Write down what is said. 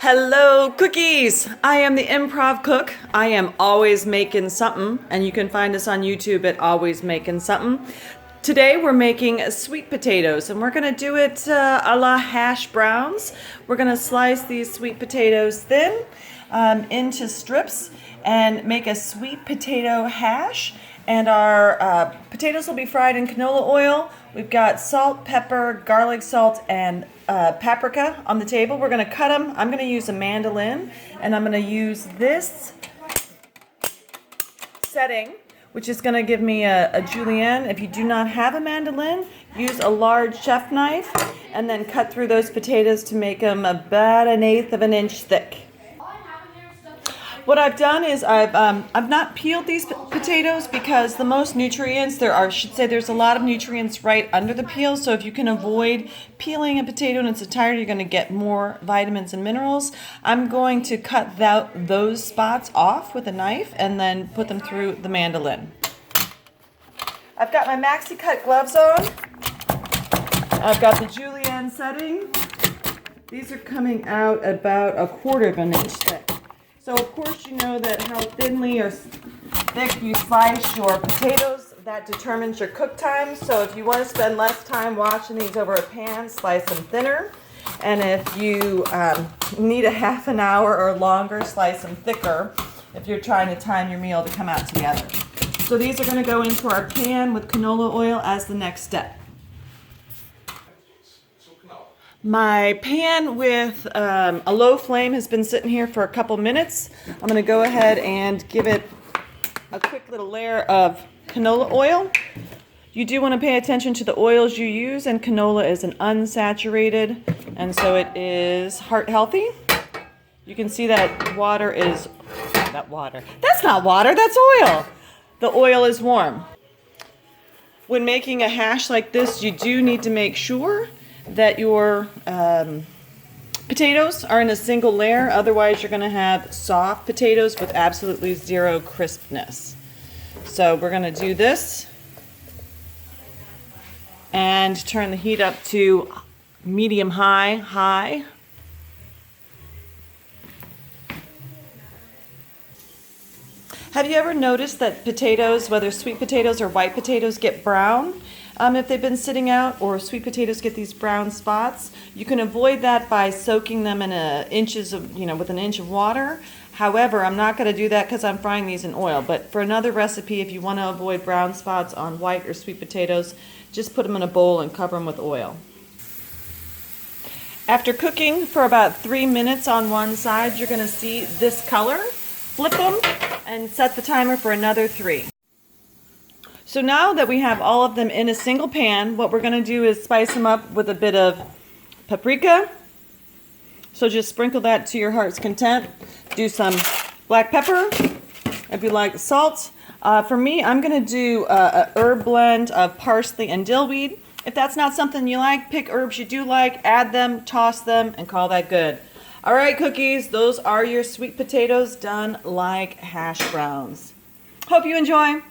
Hello cookies! I am the Improv Cook. I am always making something, and you can find us on YouTube at AlwaysMakingSomething. Today we're making sweet potatoes, and we're going to do it a la hash browns. We're going to slice these sweet potatoes thin into strips and make a sweet potato hash. And our potatoes will be fried in canola oil. We've got salt, pepper, garlic salt, and paprika on the table. We're going to cut them. I'm going to use a mandolin, and I'm going to use this setting, which is going to give me a julienne. If you do not have a mandolin, use a large chef knife, and then cut through those potatoes to make them about 1/8 of an inch thick. What I've done is I've not peeled these potatoes because the most nutrients there's a lot of nutrients right under the peel. So if you can avoid peeling a potato in its entirety, you're going to get more vitamins and minerals. I'm going to cut those spots off with a knife and then put them through the mandolin. I've got my maxi cut gloves on. I've got the julienne setting. These are coming out about 1/4 of an inch thick. So of course you know that how thinly or thick you slice your potatoes, that determines your cook time. So if you want to spend less time washing these over a pan, slice them thinner. And if you need a half an hour or longer, slice them thicker if you're trying to time your meal to come out together. So these are going to go into our pan with canola oil as the next step. My pan with a low flame has been sitting here for a couple minutes. I'm going to go ahead and give it a quick little layer of canola oil. You do want to pay attention to the oils you use, and canola is an unsaturated, and so it is heart healthy. You can see that water is, that's not water, that's oil. The oil is warm. When making a hash like this, you do need to make sure that your potatoes are in a single layer. Otherwise you're going to have soft potatoes with absolutely zero crispness. So we're going to do this and turn the heat up to medium high. Have you ever noticed that potatoes, whether sweet potatoes or white potatoes, get brown if they've been sitting out, or sweet potatoes get these brown spots? You can avoid that by soaking them in with an inch of water. However, I'm not going to do that because I'm frying these in oil. But for another recipe, if you want to avoid brown spots on white or sweet potatoes, just put them in a bowl and cover them with oil. After cooking for about 3 minutes on one side, you're going to see this color. Flip them and set the timer for another 3. So now that we have all of them in a single pan, what we're going to do is spice them up with a bit of paprika. So just sprinkle that to your heart's content. Do some black pepper, if you like salt. For me, I'm going to do a herb blend of parsley and dillweed. If that's not something you like, pick herbs you do like, add them, toss them, and call that good. All right, cookies, those are your sweet potatoes done like hash browns. Hope you enjoy.